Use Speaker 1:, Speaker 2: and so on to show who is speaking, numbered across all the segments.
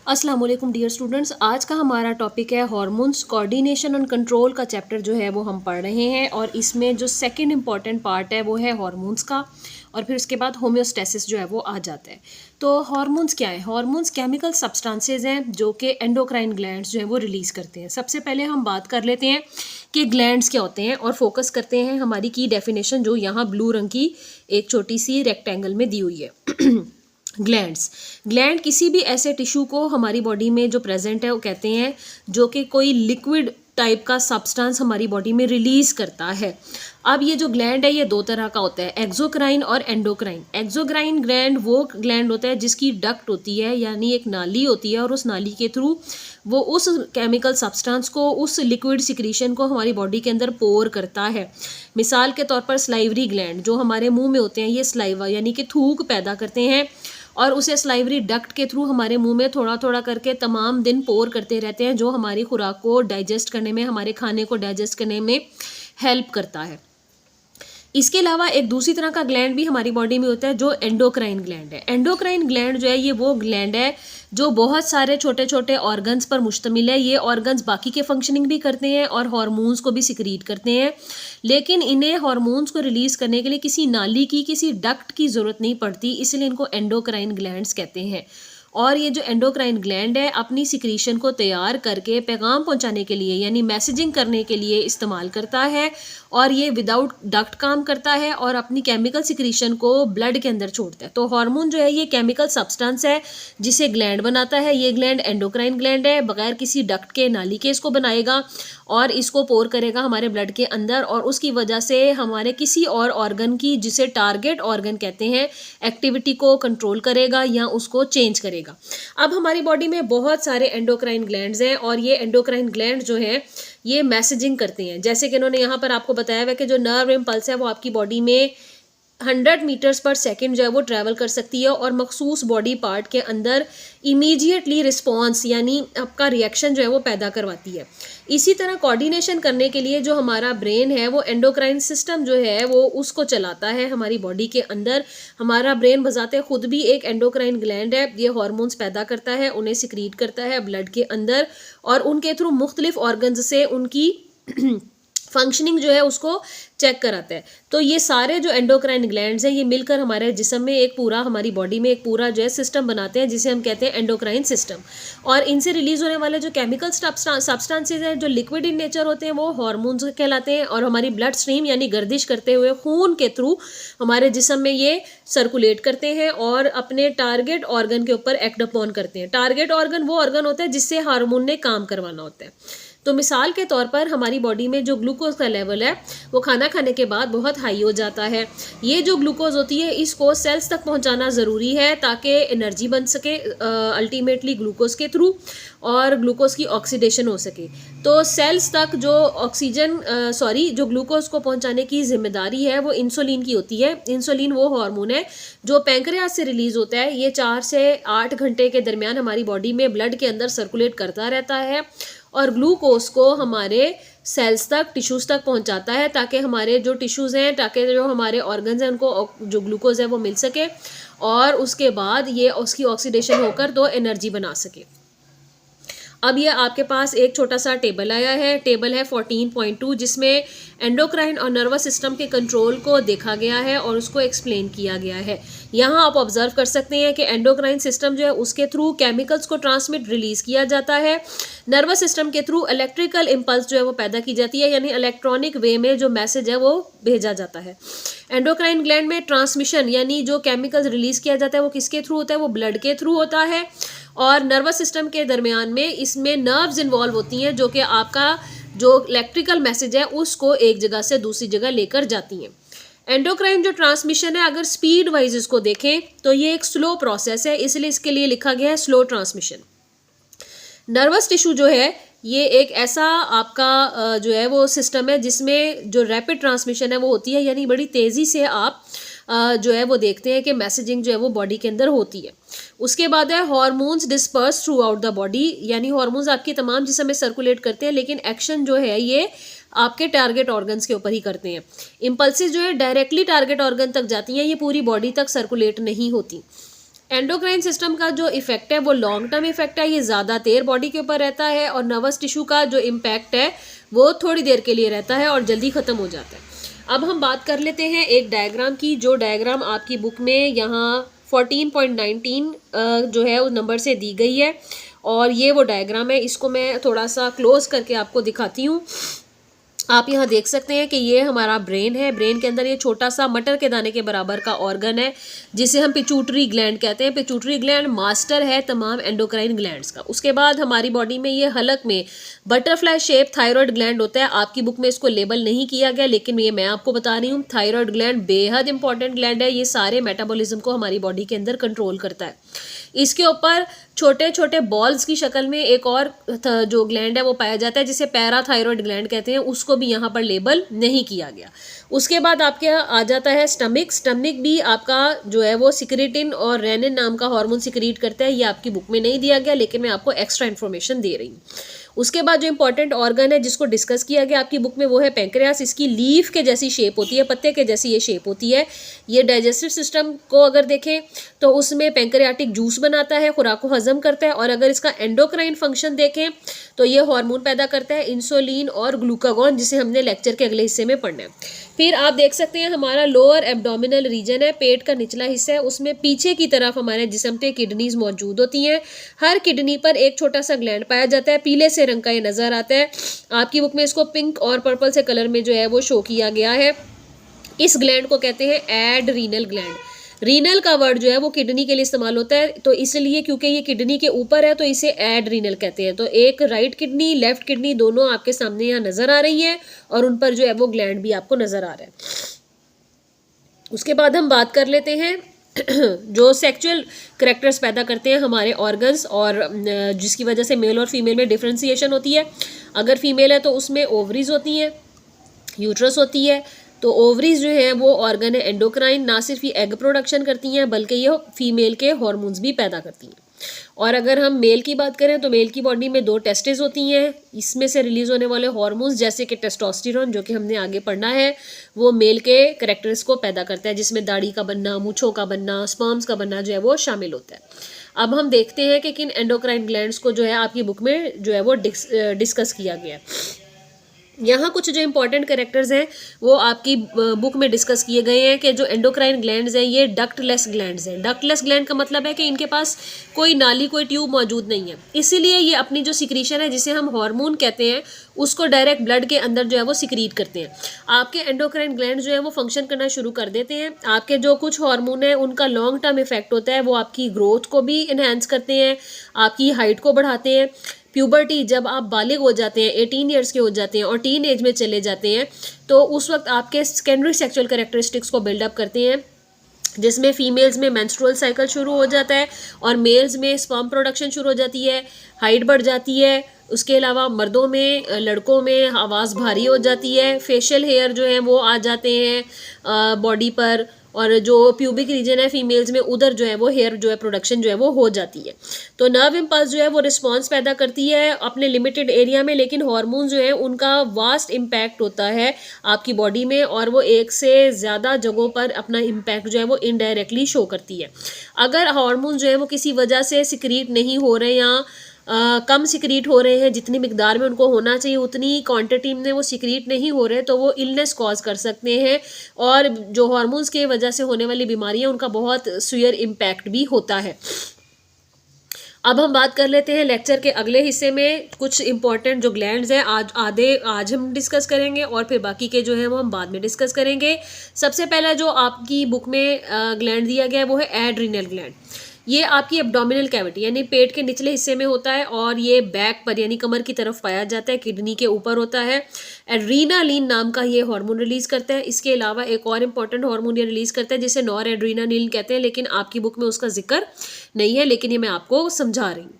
Speaker 1: अस्सलाम वालेकुम dear students. आज का हमारा टॉपिक है हार्मोन्स कोऑर्डिनेशन एंड कंट्रोल का चैप्टर जो है वो हम पढ़ रहे हैं और इसमें जो सेकंड इम्पॉर्टेंट पार्ट है वो है हार्मोन्स का और फिर उसके बाद होम्योस्टेसिस जो है वो आ जाता है। तो हार्मोन्स क्या है? हार्मोन्स केमिकल सब्सटेंसेस हैं जो कि एंडोक्राइन ग्लैंड्स जो है वो रिलीज़ करते हैं। सबसे पहले हम बात कर लेते हैं कि ग्लैंड्स क्या होते हैं और फोकस करते हैं हमारी की डेफिनेशन जो यहाँ ब्लू रंग की एक छोटी सी रेक्टेंगल में दी हुई है। ग्लैंड किसी भी ऐसे टिश्यू को हमारी बॉडी में जो प्रेजेंट है वो कहते हैं जो कि कोई लिक्विड टाइप का सब्सटेंस हमारी बॉडी में रिलीज करता है। अब ये जो ग्लैंड है ये दो तरह का होता है, एक्सोक्राइन और एंडोक्राइन। एक्सोक्राइन ग्लैंड वो ग्लैंड होता है जिसकी डक्ट होती है यानी एक नाली होती है और उस नाली के थ्रू वो उस केमिकल सब्सटेंस को, उस लिक्विड सिक्रीशन को हमारी बॉडी के अंदर पोर करता है। मिसाल के तौर पर स्लाइवरी ग्लैंड जो हमारे मुंह में होते हैं ये स्लाइवा यानी कि थूक पैदा करते हैं और उसे स्लाइवरी डक्ट के थ्रू हमारे मुंह में थोड़ा थोड़ा करके तमाम दिन पोर करते रहते हैं जो हमारी खुराक को डाइजेस्ट करने में, हमारे खाने को डाइजेस्ट करने में हेल्प करता है। इसके अलावा एक दूसरी तरह का ग्लैंड भी हमारी बॉडी में होता है जो एंडोक्राइन ग्लैंड है। एंडोक्राइन ग्लैंड जो है ये वो ग्लैंड है जो बहुत सारे छोटे छोटे ऑर्गन्स पर मुश्तमिल है। ये ऑर्गन्स बाकी के फंक्शनिंग भी करते हैं और हार्मोन्स को भी सिक्रीट करते हैं, लेकिन इन्हें हार्मोन्स को रिलीज करने के लिए किसी नाली की, किसी डक्ट की ज़रूरत नहीं पड़ती, इसलिए इनको एंडोक्राइन ग्लैंड्स कहते हैं। और ये जो एंडोक्राइन ग्लैंड है अपनी सिक्रीशन को तैयार करके पैगाम पहुंचाने के लिए यानी मैसेजिंग करने के लिए इस्तेमाल करता है और ये विदाउट डक्ट काम करता है और अपनी केमिकल सिक्रीशन को ब्लड के अंदर छोड़ता है। तो हार्मोन जो है ये केमिकल सब्सटेंस है जिसे ग्लैंड बनाता है। ये ग्लैंड एंडोक्राइन ग्लैंड है, बगैर किसी डक्ट के, नाली के इसको बनाएगा और इसको पोर करेगा हमारे ब्लड के अंदर और उसकी वजह से हमारे किसी और ऑर्गन की, जिसे टारगेट ऑर्गन कहते हैं, एक्टिविटी को कंट्रोल करेगा या उसको चेंज करेगा। अब हमारी बॉडी में बहुत सारे एंडोक्राइन ग्लैंड्स हैं और ये एंडोक्राइन ग्लैंड जो है ये मैसेजिंग करते हैं। जैसे कि इन्होंने यहाँ पर आपको बताया हुआ कि जो नर्व इम्पल्स है वो आपकी बॉडी में 100 मीटर्स पर सेकेंड जो है वो ट्रैवल कर सकती है और मखसूस बॉडी पार्ट के अंदर इमीडिएटली रिस्पॉन्स यानी आपका रिएक्शन जो है वो पैदा करवाती है। इसी तरह कोऑर्डिनेशन करने के लिए जो हमारा ब्रेन है वो एंडोक्राइन सिस्टम जो है वो उसको चलाता है हमारी बॉडी के अंदर। हमारा ब्रेन बजाते खुद भी एक एंडोक्राइन ग्लैंड है, ये हार्मोन्स पैदा करता है, उन्हें सिक्रीट करता है ब्लड के अंदर और उनके थ्रू मुख्तलिफ ऑर्गन्स से उनकी फंक्शनिंग जो है उसको चेक कराता है। तो ये सारे जो एंडोक्राइन ग्लैंड्स हैं ये मिलकर हमारे जिस्म में एक पूरा, हमारी बॉडी में एक पूरा जो है सिस्टम बनाते हैं जिसे हम कहते हैं एंडोक्राइन सिस्टम। और इनसे रिलीज होने वाले जो केमिकल सब्सटेंसेज हैं जो लिक्विड इन नेचर होते हैं वो हार्मोन्स कहलाते हैं और हमारी ब्लड स्ट्रीम यानी गर्दिश करते हुए खून के थ्रू हमारे जिस्म में ये सर्कुलेट करते हैं और अपने टारगेट ऑर्गन के ऊपर एक्ट अपॉन करते हैं। टारगेट ऑर्गन वो ऑर्गन होता है जिससे हार्मोन ने काम करवाना होता है। तो मिसाल के तौर पर हमारी बॉडी में जो ग्लूकोज का लेवल है वो खाना खाने के बाद बहुत हाई हो जाता है। ये जो ग्लूकोज होती है इसको सेल्स तक पहुंचाना ज़रूरी है ताकि एनर्जी बन सके अल्टीमेटली ग्लूकोज के थ्रू और ग्लूकोज की ऑक्सीडेशन हो सके। तो सेल्स तक जो जो ग्लूकोज को पहुंचाने की जिम्मेदारी है वो इंसुलिन की होती है। इंसुलिन वो हार्मोन है जो पैंक्रियास से रिलीज होता है। ये 4 से 8 घंटे के दरमियान हमारी बॉडी में ब्लड के अंदर सर्कुलेट करता रहता है और ग्लूकोज को हमारे सेल्स तक, टिश्यूज़ तक पहुंचाता है ताकि हमारे जो टिश्यूज़ हैं, ताकि जो हमारे ऑर्गन्स हैं उनको जो ग्लूकोज है वो मिल सके और उसके बाद ये उसकी ऑक्सीडेशन होकर तो एनर्जी बना सके। अब ये आपके पास एक छोटा सा टेबल आया है, टेबल है 14.2 जिसमें एंडोक्राइन और नर्वस सिस्टम के कंट्रोल को देखा गया है और उसको एक्सप्लेन किया गया है। यहाँ आप ऑब्जर्व कर सकते हैं कि एंडोक्राइन सिस्टम जो है उसके थ्रू केमिकल्स को ट्रांसमिट रिलीज किया जाता है। नर्वस सिस्टम के थ्रू इलेक्ट्रिकल इम्पल्स जो है वो पैदा की जाती है यानी इलेक्ट्रॉनिक वे में जो मैसेज है वो भेजा जाता है। एंडोक्राइन ग्लैंड में ट्रांसमिशन यानी जो केमिकल्स रिलीज किया जाता है वो किसके थ्रू होता है? वो ब्लड के थ्रू होता है। और नर्वस सिस्टम के दरमियान में इसमें नर्व्स इन्वॉल्व होती हैं जो कि आपका जो इलेक्ट्रिकल मैसेज है उसको एक जगह से दूसरी जगह लेकर जाती हैं। एंडोक्राइन जो ट्रांसमिशन है अगर स्पीड वाइज इसको देखें तो ये एक स्लो प्रोसेस है, इसलिए इसके लिए लिखा गया है स्लो ट्रांसमिशन। नर्वस टिश्यू जो है ये एक ऐसा आपका जो है वो सिस्टम है जिसमें जो रैपिड ट्रांसमिशन है वो होती है यानी बड़ी तेज़ी से आप जो है वो देखते हैं कि मैसेजिंग जो है वो बॉडी के अंदर होती है। उसके बाद है hormones disperse through out the body यानी हार्मोन्स आपके तमाम जिस्म में सर्कुलेट करते हैं लेकिन एक्शन जो है ये आपके टारगेट ऑर्गन्स के ऊपर ही करते हैं। इम्पल्सिस जो है डायरेक्टली टारगेट ऑर्गन तक जाती हैं, ये पूरी बॉडी तक सर्कुलेट नहीं होती। एंडोक्राइन सिस्टम का जो इफेक्ट है वो लॉन्ग टर्म इफेक्ट है, ये ज़्यादा देर बॉडी के ऊपर रहता है, और नर्वस टिश्यू का जो इम्पैक्ट है वो थोड़ी देर के लिए रहता है और जल्दी ख़त्म हो जाता है। अब हम बात कर लेते हैं एक डायग्राम की, जो डायग्राम आपकी बुक में यहाँ 14.19 जो है उस नंबर से दी गई है, और ये वो डायग्राम है। इसको मैं थोड़ा सा क्लोज करके आपको दिखाती हूँ। आप यहाँ देख सकते हैं कि ये हमारा ब्रेन है। ब्रेन के अंदर ये छोटा सा मटर के दाने के बराबर का ऑर्गन है जिसे हम पिट्यूटरी ग्लैंड कहते हैं। पिट्यूटरी ग्लैंड मास्टर है तमाम एंडोक्राइन ग्लैंड्स का। उसके बाद हमारी बॉडी में ये हलक में बटरफ्लाई शेप थायराइड ग्लैंड होता है। आपकी बुक में इसको लेबल नहीं किया गया, लेकिन ये मैं आपको बता रही हूँ। थायराइड ग्लैंड बेहद इंपॉर्टेंट ग्लैंड है, ये सारे मेटाबॉलिज्म को हमारी बॉडी के अंदर कंट्रोल करता है। इसके ऊपर छोटे छोटे बॉल्स की शक्ल में एक और जो ग्लैंड है वो पाया जाता है जिसे पैराथायरॉयड ग्लैंड कहते हैं, उसको भी यहाँ पर लेबल नहीं किया गया। उसके बाद आपके आ जाता है स्टमक। स्टमक भी आपका जो है वो सिक्रेटिन और रेनिन नाम का हार्मोन सिक्रीट करता है। ये आपकी बुक में नहीं दिया गया, लेकिन मैं आपको एक्स्ट्रा इन्फॉर्मेशन दे रही हूँ। उसके बाद जो इंपॉर्टेंट ऑर्गन है जिसको डिस्कस किया गया आपकी बुक में वो है पेंक्रियास। इसकी लीफ के जैसी शेप होती है, पत्ते के जैसी ये शेप होती है। ये डाइजेस्टिव सिस्टम को अगर देखें तो उसमें पेंक्रियाटिक जूस बनाता है, खुराक को हजम करता है। और अगर इसका एंडोक्राइन फंक्शन देखें तो ये हार्मोन पैदा करता है, इंसुलिन और ग्लूकागॉन, जिसे हमने लेक्चर के अगले हिस्से में पढ़ना है। फिर आप देख सकते हैं हमारा लोअर एब्डोमिनल रीजन है, पेट का निचला हिस्सा है, उसमें पीछे की तरफ हमारे जिस्म पे किडनीज मौजूद होती हैं। हर किडनी पर एक छोटा सा ग्लैंड पाया जाता है, पीले से रंग का ये नजर आता है। आपकी बुक में इसको पिंक और पर्पल से कलर में जो है वो शो किया गया है। इस ग्लैंड को कहते हैं एड्रीनल ग्लैंड। रीनल का वर्ड जो है वो किडनी के लिए इस्तेमाल होता है, तो इसलिए क्योंकि ये किडनी के ऊपर है तो इसे एड्रीनल कहते हैं। तो एक राइट किडनी लेफ्ट किडनी दोनों आपके सामने यहाँ नजर आ रही है, और उन पर जो है वो ग्लैंड भी आपको नजर आ रहा है। उसके बाद हम बात कर लेते हैं जो सेक्सुअल करेक्टर्स पैदा करते हैं हमारे ऑर्गन्स, और जिसकी वजह से मेल और फीमेल में डिफ्रेंसिएशन होती है। अगर फीमेल है तो उसमें ओवरीज होती हैं, यूट्रस होती है। तो ओवरीज जो है वो ऑर्गन है एंडोक्राइन, ना सिर्फ ये एग प्रोडक्शन करती हैं बल्कि ये फीमेल के हार्मोन्स भी पैदा करती हैं। और अगर हम मेल की बात करें तो मेल की बॉडी में 2 टेस्टिस होती हैं। इसमें से रिलीज होने वाले हार्मोन्स जैसे कि टेस्टोस्टेरोन, जो कि हमने आगे पढ़ना है, वो मेल के कैरेक्टर्स को पैदा करता है, जिसमें दाढ़ी का बनना, मूंछों का बनना, स्पर्म्स का बनना जो है वो शामिल होता है। अब हम देखते हैं कि किन एंडोक्राइन ग्लैंड्स को जो है आपकी बुक में जो है वो डिस्कस किया गया है। यहाँ कुछ जो इंपॉर्टेंट कैरेक्टर्स हैं वो आपकी बुक में डिस्कस किए गए हैं कि जो एंडोक्राइन ग्लैंड्स हैं ये डक्टलेस ग्लैंड्स हैं। डक्टलेस ग्लैंड का मतलब है कि इनके पास कोई नाली, कोई ट्यूब मौजूद नहीं है, इसीलिए ये अपनी जो सिक्रीशन है जिसे हम हार्मोन कहते हैं उसको डायरेक्ट ब्लड के अंदर जो है वो सिक्रीट करते हैं। आपके एंडोक्राइन ग्लैंड जो है वो फंक्शन करना शुरू कर देते हैं। आपके जो कुछ हार्मोन है उनका लॉन्ग टर्म इफेक्ट होता है, वो आपकी ग्रोथ को भी इन्हेंस करते हैं, आपकी हाइट को बढ़ाते हैं। प्यूबर्टी, जब आप बालिग हो जाते हैं, 18 ईयर्स के हो जाते हैं और टीन एज में चले जाते हैं, तो उस वक्त आपके सेकेंडरी सेक्सुअल कैरेक्टरिस्टिक्स को बिल्डअप करते हैं, जिसमें फीमेल्स में मेंस्ट्रुअल साइकिल शुरू हो जाता है और मेल्स में स्पर्म प्रोडक्शन शुरू हो जाती है, हाइट बढ़ जाती है। उसके अलावा मर्दों में, लड़कों में आवाज़ भारी हो जाती है, फेशियल हेयर जो है वो आ जाते हैं बॉडी पर, और जो प्यूबिक रीजन है फीमेल्स में उधर जो है वो हेयर जो है प्रोडक्शन जो है वो हो जाती है। तो नर्व इम्पल्स जो है वो रिस्पांस पैदा करती है अपने लिमिटेड एरिया में, लेकिन हार्मोन जो है उनका वास्ट इम्पैक्ट होता है आपकी बॉडी में, और वो एक से ज़्यादा जगहों पर अपना इम्पैक्ट जो है वो इनडायरेक्टली शो करती है। अगर हार्मोन जो है वो किसी वजह से सिक्रीट नहीं हो रहे या कम सिक्रीट हो रहे हैं, जितनी मिकदार में उनको होना चाहिए उतनी क्वांटिटी में वो सिक्रीट नहीं हो रहे, तो वो इलनेस कॉज कर सकते हैं, और जो हार्मोन्स के वजह से होने वाली बीमारियां उनका बहुत सीवियर इम्पैक्ट भी होता है। अब हम बात कर लेते हैं लेक्चर के अगले हिस्से में कुछ इंपॉर्टेंट जो ग्लैंड्स हैं आज हम डिस्कस करेंगे, और फिर बाकी के जो है वो हम बाद में डिस्कस करेंगे। सबसे पहला जो आपकी बुक में ग्लैंड दिया गया है वो है एड्रीनल ग्लैंड। ये आपकी एब्डोमिनल कैविटी यानी पेट के निचले हिस्से में होता है, और ये बैक पर यानी कमर की तरफ पाया जाता है, किडनी के ऊपर होता है। एड्रीनालिन नाम का ये हार्मोन रिलीज करता है। इसके अलावा एक और इम्पॉर्टेंट हार्मोन ये रिलीज करता है जिसे नॉर एड्रीनालिन कहते हैं, लेकिन आपकी बुक में उसका जिक्र नहीं है, लेकिन ये मैं आपको समझा रही हूँ।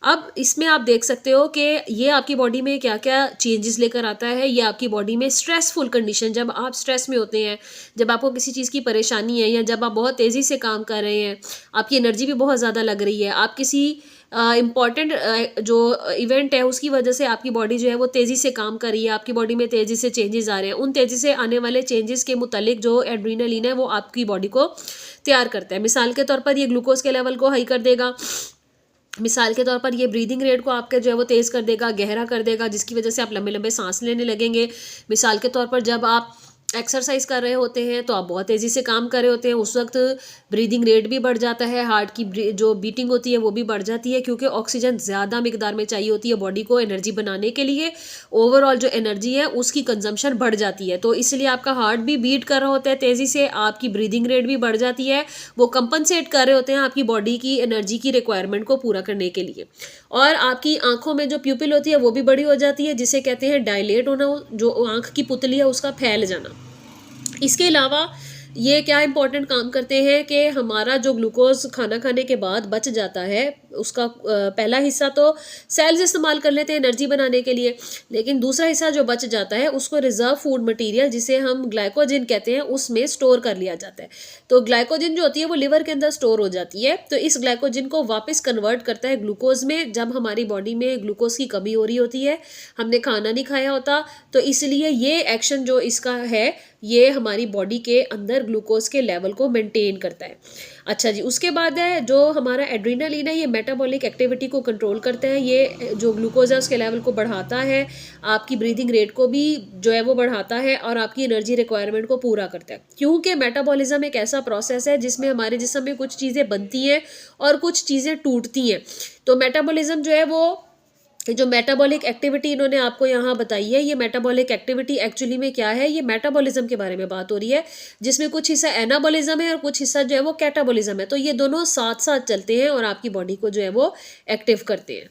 Speaker 1: अब इसमें आप देख सकते हो कि ये आपकी बॉडी में क्या क्या चेंजेस लेकर आता है। ये आपकी बॉडी में स्ट्रेसफुल कंडीशन, जब आप स्ट्रेस में होते हैं, जब आपको किसी चीज़ की परेशानी है, या जब आप बहुत तेज़ी से काम कर रहे हैं, आपकी एनर्जी भी बहुत ज़्यादा लग रही है, आप किसी इम्पॉर्टेंट जो इवेंट है उसकी वजह से आपकी बॉडी जो है वो तेज़ी से काम कर रही है, आपकी बॉडी में तेज़ी से चेंजेस आ रहे हैं, उन तेज़ी से आने वाले चेंजेस के मुतालिक जो एड्रेनालिन है वो आपकी बॉडी को तैयार करता है। मिसाल के तौर पर ये ग्लूकोज के लेवल को हाई कर देगा, मिसाल के तौर पर ये ब्रीदिंग रेट को आपके जो है वो तेज़ कर देगा, गहरा कर देगा, जिसकी वजह से आप लंबे लंबे सांस लेने लगेंगे। मिसाल के तौर पर जब आप एक्सरसाइज कर रहे होते हैं तो आप बहुत तेज़ी से काम कर रहे होते हैं, उस वक्त ब्रीदिंग रेट भी बढ़ जाता है, हार्ट की जो बीटिंग होती है वो भी बढ़ जाती है, क्योंकि ऑक्सीजन ज़्यादा मिकदार में चाहिए होती है बॉडी को एनर्जी बनाने के लिए। ओवरऑल जो एनर्जी है उसकी कंजम्पशन बढ़ जाती है, तो इसलिए आपका हार्ट भी बीट कर रहा होता है तेज़ी से, आपकी ब्रीदिंग रेट भी बढ़ जाती है। वो कंपनसेट कर रहे होते हैं आपकी बॉडी की एनर्जी की रिक्वायरमेंट को पूरा करने के लिए। और आपकी आंखों में जो प्यूपिल होती है वो भी बड़ी हो जाती है, जिसे कहते हैं डायलेट होना, जो आंख की पुतली है उसका फैल जाना। इसके अलावा ये क्या इंपॉर्टेंट काम करते हैं कि हमारा जो ग्लूकोज खाना खाने के बाद बच जाता है उसका पहला हिस्सा तो सेल्स इस्तेमाल कर लेते हैं एनर्जी बनाने के लिए, लेकिन दूसरा हिस्सा जो बच जाता है उसको रिजर्व फूड मटेरियल, जिसे हम ग्लाइकोजन कहते हैं, उसमें स्टोर कर लिया जाता है। तो ग्लाइकोजन जो होती है वो लिवर के अंदर स्टोर हो जाती है, तो इस ग्लाइकोजन को वापस कन्वर्ट करता है ग्लूकोज में जब हमारी बॉडी में ग्लूकोज की कमी हो रही होती है, हमने खाना नहीं खाया होता। तो इसलिए ये एक्शन जो इसका है ये हमारी बॉडी के अंदर ग्लूकोज के लेवल को मेंटेन करता है। अच्छा जी, उसके बाद है जो हमारा एड्रेनालिन है, ये मेटाबॉलिक एक्टिविटी को कंट्रोल करता है, ये जो ग्लूकोज है उसके लेवल को बढ़ाता है, आपकी ब्रीदिंग रेट को भी जो है वो बढ़ाता है और आपकी एनर्जी रिक्वायरमेंट को पूरा करता है। क्योंकि मेटाबॉलिज्म एक ऐसा प्रोसेस है जिसमें हमारे जिस्म में कुछ चीज़ें बनती हैं और कुछ चीज़ें टूटती हैं। तो मेटाबॉलिज्म जो है वो जो मेटाबॉलिक एक्टिविटी इन्होंने आपको यहाँ बताई है, ये मेटाबॉलिक एक्टिविटी एक्चुअली में क्या है, ये मेटाबॉलिज्म के बारे में बात हो रही है, जिसमें कुछ हिस्सा एनाबॉलिज्म है और कुछ हिस्सा जो है वो कैटाबॉलिज्म है। तो ये दोनों साथ साथ चलते हैं और आपकी बॉडी को जो है वो एक्टिव करते हैं।